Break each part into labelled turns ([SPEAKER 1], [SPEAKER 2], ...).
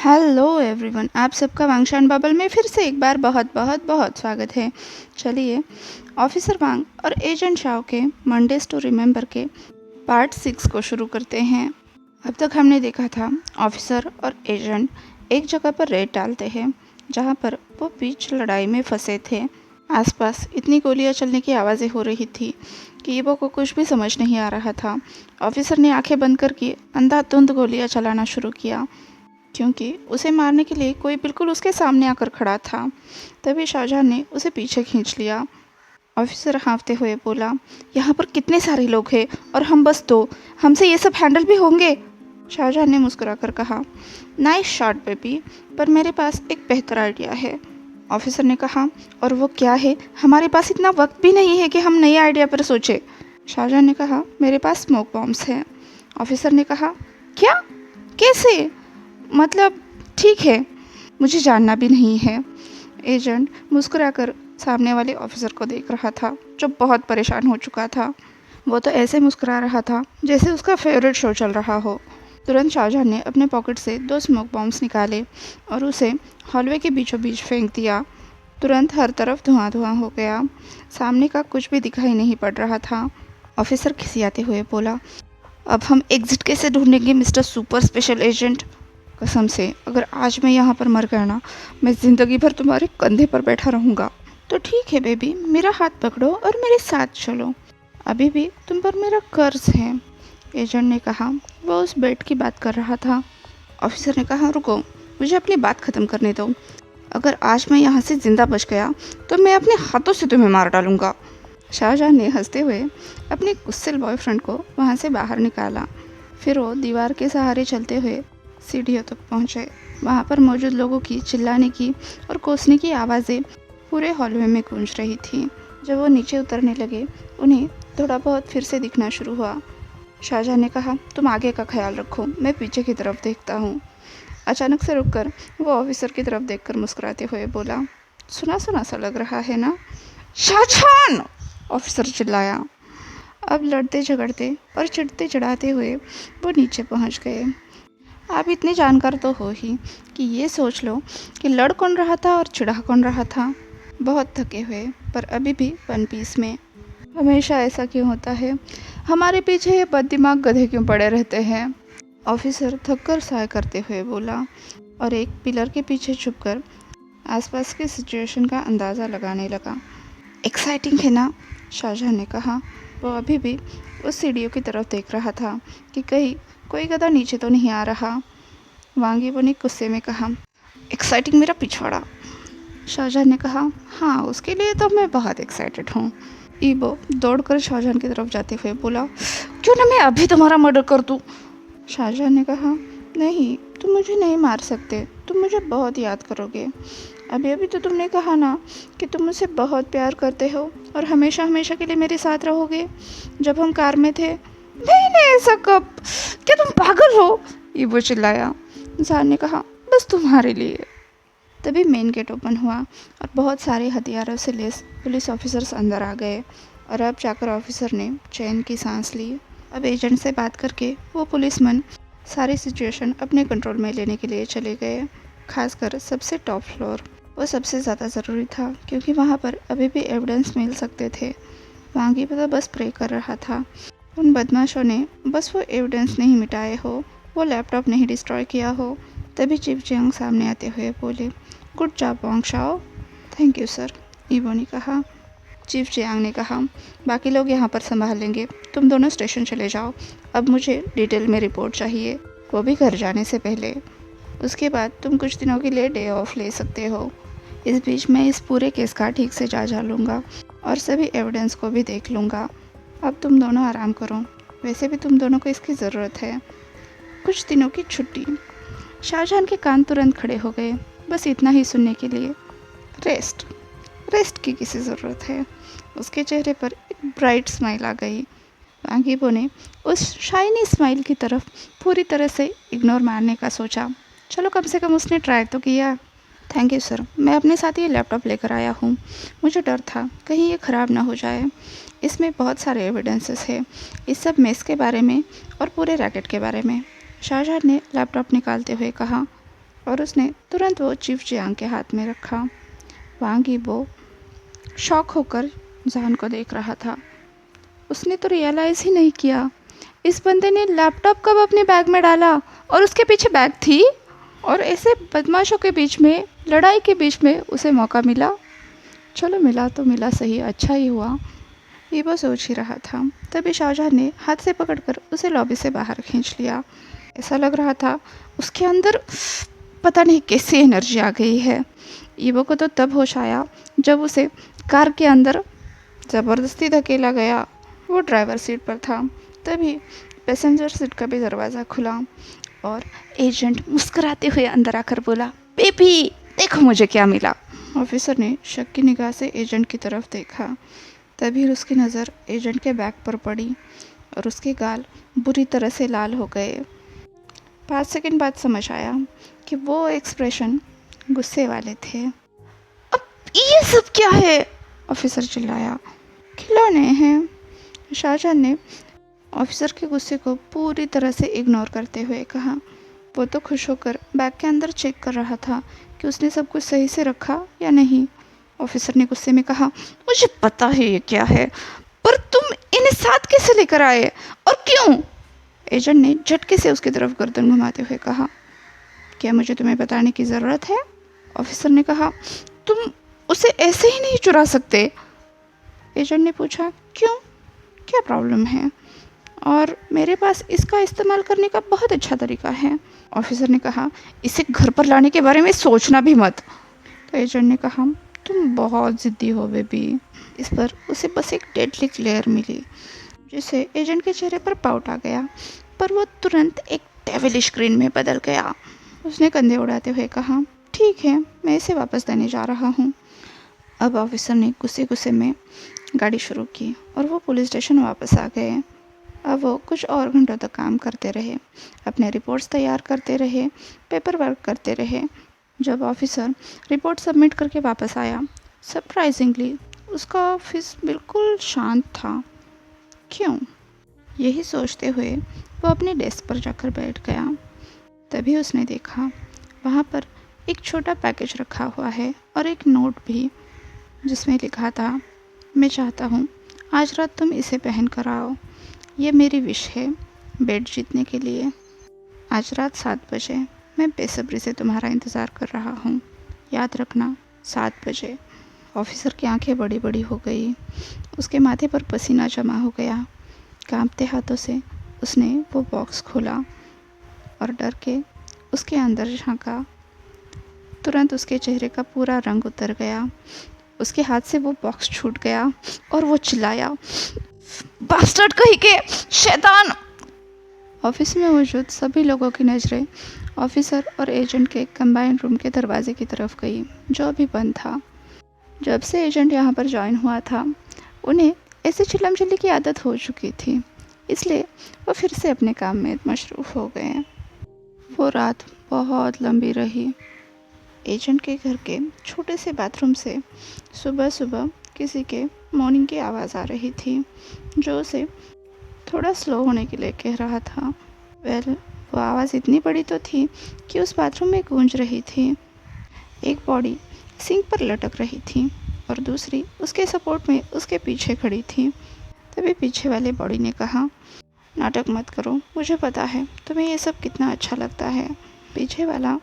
[SPEAKER 1] Hello everyone, आप सबका वांगशान bubble में फिर से एक बार बहुत बहुत बहुत स्वागत है। चलिए, ऑफिसर वांग और एजेंट शाओ के मंडेज टू रिमेंबर के पार्ट 6 को शुरू करते हैं। अब तक हमने देखा था ऑफिसर और एजेंट एक जगह पर रेड डालते हैं जहां पर वो बीच लड़ाई में फंसे थे। आसपास इतनी गोलियां चलने की आवाज़ें हो रही थी कि ईबो को कुछ भी समझ नहीं आ रहा था। ऑफिसर ने आंखें बंद करके अंधाधुंध गोलियां चलाना शुरू किया क्योंकि उसे मारने के लिए कोई बिल्कुल उसके सामने आकर खड़ा था। तभी शाहजहां ने उसे पीछे खींच लिया। ऑफिसर हाँफते हुए बोला, यहाँ पर कितने सारे लोग हैं और हम बस दो, हमसे ये सब हैंडल भी होंगे। शाहजहां ने मुस्कुराकर कहा, नाइस शॉट बेबी, पर मेरे पास एक बेहतर आइडिया है। ऑफिसर ने कहा, और वो क्या है? हमारे पास इतना वक्त भी नहीं है कि हम नए आइडिया पर सोचें। शाहजहां ने कहा, मेरे पास स्मोक बॉम्ब्स हैं। ऑफिसर ने कहा, क्या? कैसे? मतलब ठीक है, मुझे जानना भी नहीं है। एजेंट मुस्कुराकर सामने वाले ऑफिसर को देख रहा था जो बहुत परेशान हो चुका था। वो तो ऐसे मुस्कुरा रहा था जैसे उसका फेवरेट शो चल रहा हो। तुरंत शाहजहां ने अपने पॉकेट से 2 स्मोक बॉम्ब्स निकाले और उसे हॉलवे के बीचों बीच फेंक दिया। तुरंत हर तरफ धुआं धुआं हो गया। सामने का कुछ भी दिखाई नहीं पड़ रहा था। ऑफिसर खिसियाते हुए बोला, अब हम एग्जिट कैसे ढूंढेंगे मिस्टर सुपर स्पेशल एजेंट? कसम से अगर आज मैं यहाँ पर मर गया ना, मैं ज़िंदगी भर तुम्हारे कंधे पर बैठा रहूँगा। तो ठीक है बेबी, मेरा हाथ पकड़ो और मेरे साथ चलो। अभी भी तुम पर मेरा कर्ज है। एजेंट ने कहा। वो उस बेड की बात कर रहा था। ऑफिसर ने कहा, रुको, मुझे अपनी बात ख़त्म करने दो। अगर आज मैं यहाँ से ज़िंदा बच गया तो मैं अपने हाथों से तुम्हें मार डालूँगा। शाहजहां ने हंसते हुए अपने गुस्सेल बॉयफ्रेंड को वहाँ से बाहर निकाला। फिर वो दीवार के सहारे चलते हुए सीढ़ियों तक पहुँचे। वहाँ पर मौजूद लोगों की चिल्लाने की और कोसने की आवाज़ें पूरे हॉलवे में गूंज रही थीं। जब वो नीचे उतरने लगे, उन्हें थोड़ा बहुत फिर से दिखना शुरू हुआ। शाहजहां ने कहा, तुम आगे का ख्याल रखो, मैं पीछे की तरफ देखता हूँ। अचानक से रुककर वो ऑफिसर की तरफ देखकर मुस्कुराते हुए बोला, सुना सुना सा लग रहा है ना? शाहजहां! ऑफिसर चिल्लाया। अब लड़ते झगड़ते और चिढ़ते चिढ़ाते हुए वो नीचे पहुंच गए। आप इतने जानकार तो हो ही कि ये सोच लो कि लड़ कौन रहा था और चिढ़ा कौन रहा था। बहुत थके हुए पर अभी भी वन पीस में। हमेशा ऐसा क्यों होता है? हमारे पीछे ये बददिमाग गधे क्यों पड़े रहते हैं? ऑफिसर थककर साय करते हुए बोला और एक पिलर के पीछे छुपकर आसपास की सिचुएशन का अंदाज़ा लगाने लगा। एक्साइटिंग है ना? शाहजहां ने कहा। वो अभी भी उस सीढ़ियों की तरफ देख रहा था कि कहीं कोई गधा नीचे तो नहीं आ रहा। वांगीबो ने गुस्से में कहा, एक्साइटिंग मेरा पिछवाड़ा। शाहजहां ने कहा, हाँ, उसके लिए तो मैं बहुत एक्साइटेड हूँ। ईबो दौड़कर शाहजहां की तरफ जाते हुए बोला, क्यों ना मैं अभी तुम्हारा मर्डर कर दूँ? शाहजहां ने कहा, नहीं, तुम मुझे नहीं मार सकते, तुम मुझे बहुत याद करोगे। अभी अभी तो तुमने कहा ना कि तुम मुझसे बहुत प्यार करते हो और हमेशा हमेशा के लिए मेरे साथ रहोगे। जब हम कार में थे। नहीं नहीं, ऐसा कब? क्या तुम पागल हो? ईबो चिल्लाया। इंसान ने कहा, बस तुम्हारे लिए। तभी मेन गेट ओपन हुआ और बहुत सारे हथियारों से लैस पुलिस ऑफिसर्स अंदर आ गए और अब जाकर ऑफिसर ने चैन की सांस ली। अब एजेंट से बात करके वो पुलिसमैन सारी सिचुएशन अपने कंट्रोल में लेने के लिए चले गए। खासकर सबसे टॉप फ्लोर, वो सबसे ज़्यादा ज़रूरी था क्योंकि वहाँ पर अभी भी एविडेंस मिल सकते थे। वांगी तो बस प्रे कर रहा था उन बदमाशों ने बस वो एविडेंस नहीं मिटाए हो, वो लैपटॉप नहीं डिस्ट्रॉय किया हो। तभी चीफ जियांग सामने आते हुए बोले, good job Wang Shao. Thank you sir, ईबो ने कहा। चीफ जियांग ने कहा, बाकी लोग यहाँ पर संभाल लेंगे, तुम दोनों स्टेशन चले जाओ। अब मुझे डिटेल में रिपोर्ट चाहिए, वो भी घर जाने से पहले। उसके बाद तुम कुछ दिनों के लिए डे ऑफ ले सकते हो। इस बीच मैं इस पूरे केस का ठीक से जांच लूँगा और सभी एविडेंस को भी देख लूँगा। अब तुम दोनों आराम करो, वैसे भी तुम दोनों को इसकी ज़रूरत है। कुछ दिनों की छुट्टी। शाहजहां के कान तुरंत खड़े हो गए, बस इतना ही सुनने के लिए। रेस्ट, रेस्ट की किसी ज़रूरत है? उसके चेहरे पर एक ब्राइट स्माइल आ गई। वांगीबो ने उस शाइनी स्माइल की तरफ पूरी तरह से इग्नोर मारने का सोचा। चलो, कम से कम उसने ट्राई तो किया। थैंक यू सर, मैं अपने साथ ये लैपटॉप लेकर आया हूँ। मुझे डर था कहीं ये ख़राब ना हो जाए। इसमें बहुत सारे एविडेंसेस है इस सब मेस के बारे में और पूरे रैकेट के बारे में। शाहजहां ने लैपटॉप निकालते हुए कहा, और उसने तुरंत वो चीफ जियांग के हाथ में रखा। वांग यीबो शॉक होकर जहान को देख रहा था। उसने तो रियलाइज़ ही नहीं किया, इस बंदे ने लैपटॉप कब अपने बैग में डाला और उसके पीछे बैग थी। और ऐसे बदमाशों के बीच में, लड़ाई के बीच में उसे मौका मिला। चलो मिला तो मिला सही, अच्छा ही हुआ, ये वो सोच ही रहा था। तभी शाहजहां ने हाथ से पकड़कर उसे लॉबी से बाहर खींच लिया। ऐसा लग रहा था उसके अंदर पता नहीं कैसी एनर्जी आ गई है। ईवो को तो तब होश आया जब उसे कार के अंदर ज़बरदस्ती धकेला गया। वो ड्राइवर सीट पर था। तभी पैसेंजर सीट का भी दरवाज़ा खुला और एजेंट मुस्कुराते हुए अंदर आकर बोला, बेबी देखो मुझे क्या मिला। ऑफिसर ने शक की निगाह से एजेंट की तरफ देखा। तभी उसकी नज़र एजेंट के बैग पर पड़ी और उसके गाल बुरी तरह से लाल हो गए। 5 सेकंड बाद समझ आया कि वो एक्सप्रेशन गुस्से वाले थे। अब ये सब क्या है? ऑफिसर चिल्लाया। खिलौने हैं, शाहजहां ने ऑफिसर के गुस्से को पूरी तरह से इग्नोर करते हुए कहा। वो तो खुश होकर बैग के अंदर चेक कर रहा था कि उसने सब कुछ सही से रखा या नहीं। ऑफिसर ने गुस्से में कहा, मुझे पता है ये क्या है, पर तुम इन्हें साथ कैसे लेकर आए और क्यों? एजेंट ने झटके से उसकी तरफ गर्दन घुमाते हुए कहा, क्या मुझे तुम्हें बताने की ज़रूरत है? ऑफिसर ने कहा, तुम उसे ऐसे ही नहीं चुरा सकते। एजेंट ने पूछा, क्यों, क्या प्रॉब्लम है? और मेरे पास इसका इस्तेमाल करने का बहुत अच्छा तरीका है। ऑफिसर ने कहा, इसे घर पर लाने के बारे में सोचना भी मत। तो एजेंट ने कहा, तुम बहुत ज़िद्दी हो बेबी। इस पर उसे बस एक डेडली ग्लेयर मिली, जिससे एजेंट के चेहरे पर पाउट आ गया, पर वो तुरंत एक डेविलिश ग्रीन में बदल गया। उसने कंधे उड़ाते हुए कहा, ठीक है, मैं इसे वापस देने जा रहा हूँ। अब ऑफिसर ने गुस्से गुस्से में गाड़ी शुरू की और वो पुलिस स्टेशन वापस आ गए। अब वो कुछ और घंटों तक काम करते रहे, अपने रिपोर्ट्स तैयार करते रहे, पेपर वर्क करते रहे। जब ऑफिसर रिपोर्ट सबमिट करके वापस आया, सरप्राइजिंगली उसका ऑफिस बिल्कुल शांत था। क्यों? यही सोचते हुए वो अपने डेस्क पर जाकर बैठ गया। तभी उसने देखा वहाँ पर एक छोटा पैकेज रखा हुआ है और एक नोट भी, जिसमें लिखा था, मैं चाहता हूँ आज रात तुम इसे पहन कर आओ। ये मेरी विश है बेड जीतने के लिए। आज रात 7 बजे मैं बेसब्री से तुम्हारा इंतज़ार कर रहा हूँ। याद रखना, 7 बजे। ऑफिसर की आंखें बड़ी बड़ी हो गई, उसके माथे पर पसीना जमा हो गया। कांपते हाथों से उसने वो बॉक्स खोला और डर के उसके अंदर झांका। तुरंत उसके चेहरे का पूरा रंग उतर गया। उसके हाथ से वो बॉक्स छूट गया और वो चिल्लाया, बास्टर्ड कहीं के, शैतान! ऑफिस में मौजूद सभी लोगों की नज़रें ऑफिसर और एजेंट के कंबाइंड रूम के दरवाजे की तरफ गई, जो अभी बंद था। जब से एजेंट यहाँ पर ज्वाइन हुआ था, उन्हें ऐसे चिल्लम चिल्ली की आदत हो चुकी थी, इसलिए वो फिर से अपने काम में मशरूफ़ हो गए। वो रात बहुत लंबी रही। एजेंट के घर के छोटे से बाथरूम से सुबह सुबह किसी के मॉर्निंग की आवाज़ आ रही थी, जो उसे थोड़ा स्लो होने के लिए कह रहा था। वो आवाज़ इतनी बड़ी तो थी कि उस बाथरूम में गूंज रही थी। एक बॉडी सिंक पर लटक रही थी और दूसरी उसके सपोर्ट में उसके पीछे खड़ी थी। तभी पीछे वाले बॉडी ने कहा, नाटक मत करो, मुझे पता है तुम्हें ये सब कितना अच्छा लगता है। पीछे वाला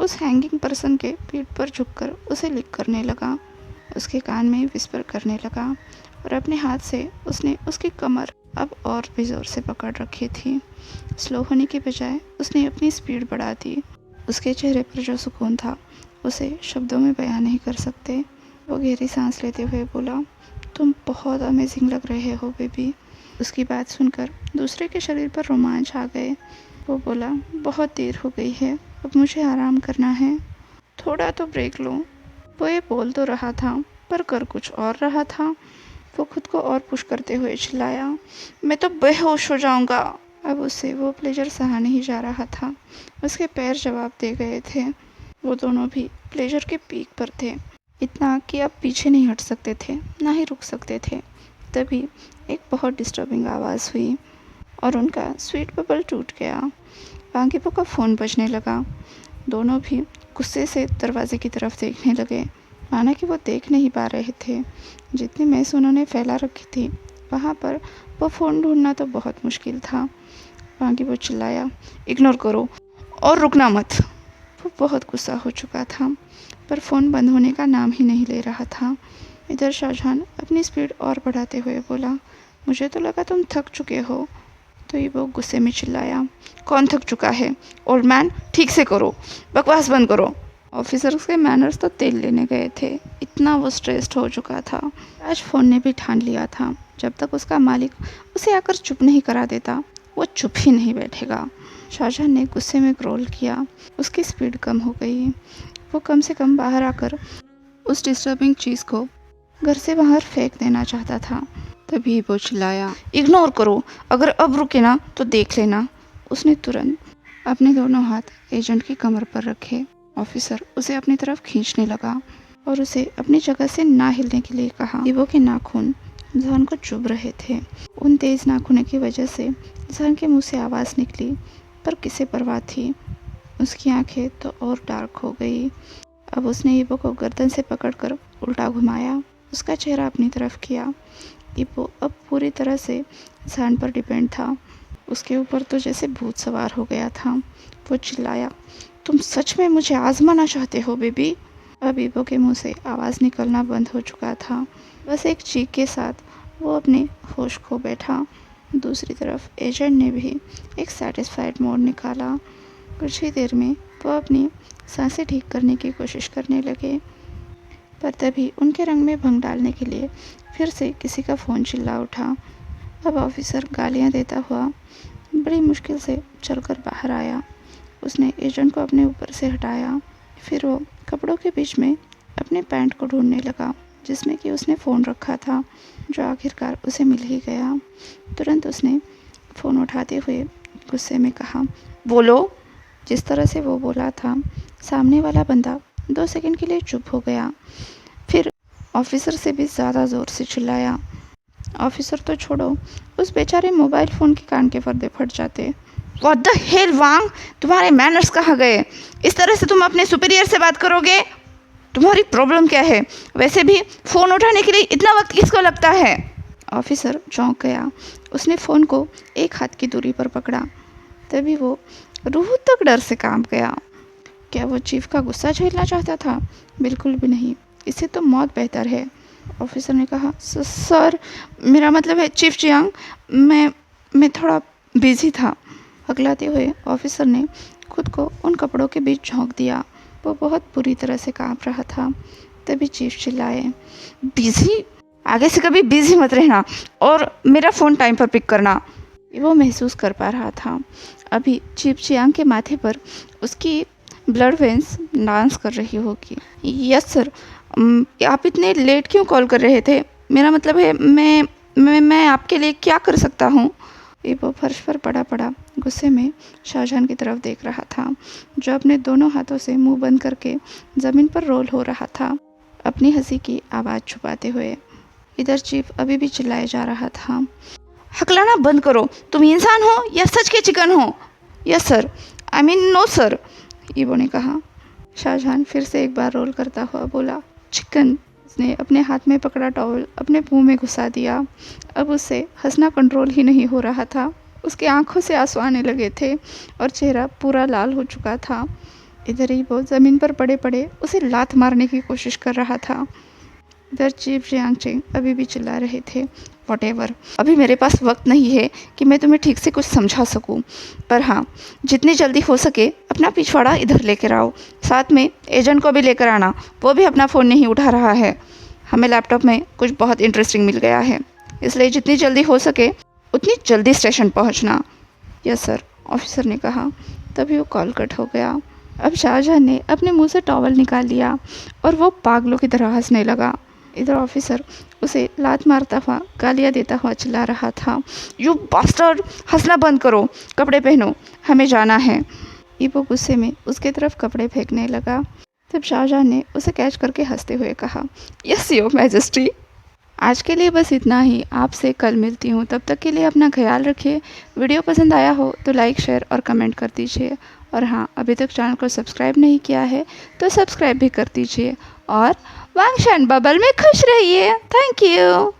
[SPEAKER 1] उस हैंगिंग पर्सन के पीठ पर झुककर उसे लिक करने लगा, उसके कान में विस्पर करने लगा और अपने हाथ से उसने उसकी कमर अब और भी ज़ोर से पकड़ रखी थी। स्लो होने के बजाय उसने अपनी स्पीड बढ़ा दी। उसके चेहरे पर जो सुकून था उसे शब्दों में बयान नहीं कर सकते। वो गहरी सांस लेते हुए बोला, तुम बहुत अमेजिंग लग रहे हो बेबी। उसकी बात सुनकर दूसरे के शरीर पर रोमांच आ गए। वो बोला, बहुत देर हो गई है, अब मुझे आराम करना है, थोड़ा तो ब्रेक लो। वो ये बोल तो रहा था पर कर कुछ और रहा था। वो खुद को और पुश करते हुए चिल्लाया, मैं तो बेहोश हो जाऊंगा। अब उससे वो प्लेजर सहा नहीं जा रहा था। उसके पैर जवाब दे गए थे। वो दोनों भी प्लेजर के पीक पर थे, इतना कि अब पीछे नहीं हट सकते थे, ना ही रुक सकते थे। तभी एक बहुत डिस्टर्बिंग आवाज़ हुई और उनका स्वीट बबल टूट गया। वांगीपो का फ़ोन बजने लगा। दोनों भी गुस्से से दरवाजे की तरफ देखने लगे, माना कि वो देख नहीं पा रहे थे। जितनी मैस उन्होंने फैला रखी थी वहाँ पर वो फ़ोन ढूंढना तो बहुत मुश्किल था। बाकी वो चिल्लाया, इग्नोर करो और रुकना मत। वो बहुत गुस्सा हो चुका था, पर फ़ोन बंद होने का नाम ही नहीं ले रहा था। इधर शाहजहान अपनी स्पीड और बढ़ाते हुए बोला, मुझे तो लगा तुम थक चुके हो। तो ये वो गुस्से में चिल्लाया, कौन थक चुका है? ओल्ड मैन, ठीक से करो, बकवास बंद करो। ऑफिसर्स के मैनर्स तो तेल लेने गए थे, इतना वो स्ट्रेस्ड हो चुका था। आज फ़ोन ने भी ठान लिया था, जब तक उसका मालिक उसे आकर चुप नहीं करा देता वो चुप ही नहीं बैठेगा। शाहजहां ने गुस्से में क्रोल किया, उसकी स्पीड कम हो गई। वो कम से कम बाहर आकर उस डिस्टर्बिंग चीज़ को घर से बाहर फेंक देना चाहता था। तभी वो चिल्लाया, इग्नोर करो, अगर अब रुके ना तो देख लेना। उसने तुरंत अपने दोनों हाथ एजेंट की कमर पर रखे। ऑफिसर उसे अपनी तरफ खींचने लगा और उसे अपनी जगह से ना हिलने के लिए कहा। इवो के नाखून जहान को चुभ रहे थे। उन तेज नाखूनों की वजह से जहान के मुंह से आवाज़ निकली, पर किसे परवाह थी। उसकी आंखें तो और डार्क हो गई। अब उसने इवो को गर्दन से पकड़कर उल्टा घुमाया, उसका चेहरा अपनी तरफ किया। इवो अब पूरी तरह से जहान पर डिपेंड था। उसके ऊपर तो जैसे भूत सवार हो गया था। वो चिल्लाया, तुम सच में मुझे आजमाना चाहते हो बेबी? अब इवो के मुंह से आवाज़ निकलना बंद हो चुका था। बस एक चीख के साथ वो अपने होश खो बैठा। दूसरी तरफ एजेंट ने भी एक सेटिस्फाइड मोड निकाला। कुछ ही देर में वो अपनी सांसें ठीक करने की कोशिश करने लगे, पर तभी उनके रंग में भंग डालने के लिए फिर से किसी का फ़ोन चिल्ला उठा। अब ऑफिसर गालियां देता हुआ बड़ी मुश्किल से चलकर बाहर आया। उसने एजेंट को अपने ऊपर से हटाया, फिर वो कपड़ों के बीच में अपने पैंट को ढूंढने लगा जिसमें कि उसने फ़ोन रखा था, जो आखिरकार उसे मिल ही गया। तुरंत उसने फ़ोन उठाते हुए गुस्से में कहा, बोलो। जिस तरह से वो बोला था, सामने वाला बंदा 2 सेकंड के लिए चुप हो गया, फिर ऑफिसर से भी ज़्यादा ज़ोर से चिल्लाया। ऑफिसर तो छोड़ो, उस बेचारे मोबाइल फ़ोन के कान के पर्दे फट जाते। व्हाट द हेल वांग, तुम्हारे मैनर्स कहाँ गए? इस तरह से तुम अपने सुपीरियर से बात करोगे? तुम्हारी प्रॉब्लम क्या है? वैसे भी फ़ोन उठाने के लिए इतना वक्त किसको लगता है? ऑफिसर चौंक गया। उसने फ़ोन को एक हाथ की दूरी पर पकड़ा। तभी वो रूह तक डर से कांप गया। क्या वो चीफ का गुस्सा झेलना चाहता था? बिल्कुल भी नहीं, इससे तो मौत बेहतर है। ऑफिसर ने कहा, सर मेरा मतलब है चीफ जियांग, मैं थोड़ा बिजी था। हकलाते हुए ऑफिसर ने खुद को उन कपड़ों के बीच झोंक दिया। वो बहुत बुरी तरह से कांप रहा था। तभी चीफ चिल्लाए, बिजी? आगे से कभी बिजी मत रहना और मेरा फ़ोन टाइम पर पिक करना। वो महसूस कर पा रहा था अभी चीफ जियांग के माथे पर उसकी ब्लड वेंस डांस कर रही होगी। यस सर, आप इतने लेट क्यों कॉल कर रहे थे? मेरा मतलब है मैं आपके लिए क्या कर सकता हूँ? वो फर्श पर पड़ा पड़ा गुस्से में शाहजहां की तरफ देख रहा था, जो अपने दोनों हाथों से मुंह बंद करके ज़मीन पर रोल हो रहा था, अपनी हंसी की आवाज़ छुपाते हुए। इधर चीफ अभी भी चिल्लाए जा रहा था, हकलाना बंद करो, तुम इंसान हो या सच के चिकन हो? Yes sir, I mean no sir, ईवो ने कहा। शाहजहां फिर से एक बार रोल करता हुआ बोला, चिकन। उसने अपने हाथ में पकड़ा टॉवल अपने मुंह में घुसा दिया। अब उससे हंसना कंट्रोल ही नहीं हो रहा था। उसकी आंखों से आंसू आने लगे थे और चेहरा पूरा लाल हो चुका था। इधर ही वो ज़मीन पर पड़े पड़े उसे लात मारने की कोशिश कर रहा था। इधर चीफ जियांग अभी भी चिल्ला रहे थे, व्हाटएवर, अभी मेरे पास वक्त नहीं है कि मैं तुम्हें ठीक से कुछ समझा सकूं, पर हाँ, जितनी जल्दी हो सके अपना पिछवाड़ा इधर लेकर आओ। साथ में एजेंट को भी लेकर आना, वो भी अपना फ़ोन नहीं उठा रहा है। हमें लैपटॉप में कुछ बहुत इंटरेस्टिंग मिल गया है, इसलिए जितनी जल्दी हो सके उतनी जल्दी स्टेशन पहुंचना। यस सर, ऑफिसर ने कहा। तभी वो कॉल कट हो गया। अब शाहजहां ने अपने मुंह से टॉवल निकाल लिया और वो पागलों की तरह हंसने लगा। इधर ऑफिसर उसे लात मारता हुआ गालियाँ देता हुआ चिल्ला रहा था, यू बास्टर्ड, हंसना बंद करो, कपड़े पहनो, हमें जाना है। वो गुस्से में उसके तरफ कपड़े फेंकने लगा। तब शाहजहां ने उसे कैच करके हंसते हुए कहा, यस योर मैजेस्टी। आज के लिए बस इतना ही, आपसे कल मिलती हूँ। तब तक के लिए अपना ख्याल रखिए। वीडियो पसंद आया हो तो लाइक, शेयर और कमेंट कर दीजिए और हाँ, अभी तक चैनल को सब्सक्राइब नहीं किया है तो सब्सक्राइब भी कर दीजिए और वांगशान बबल में खुश रहिए। Thank you.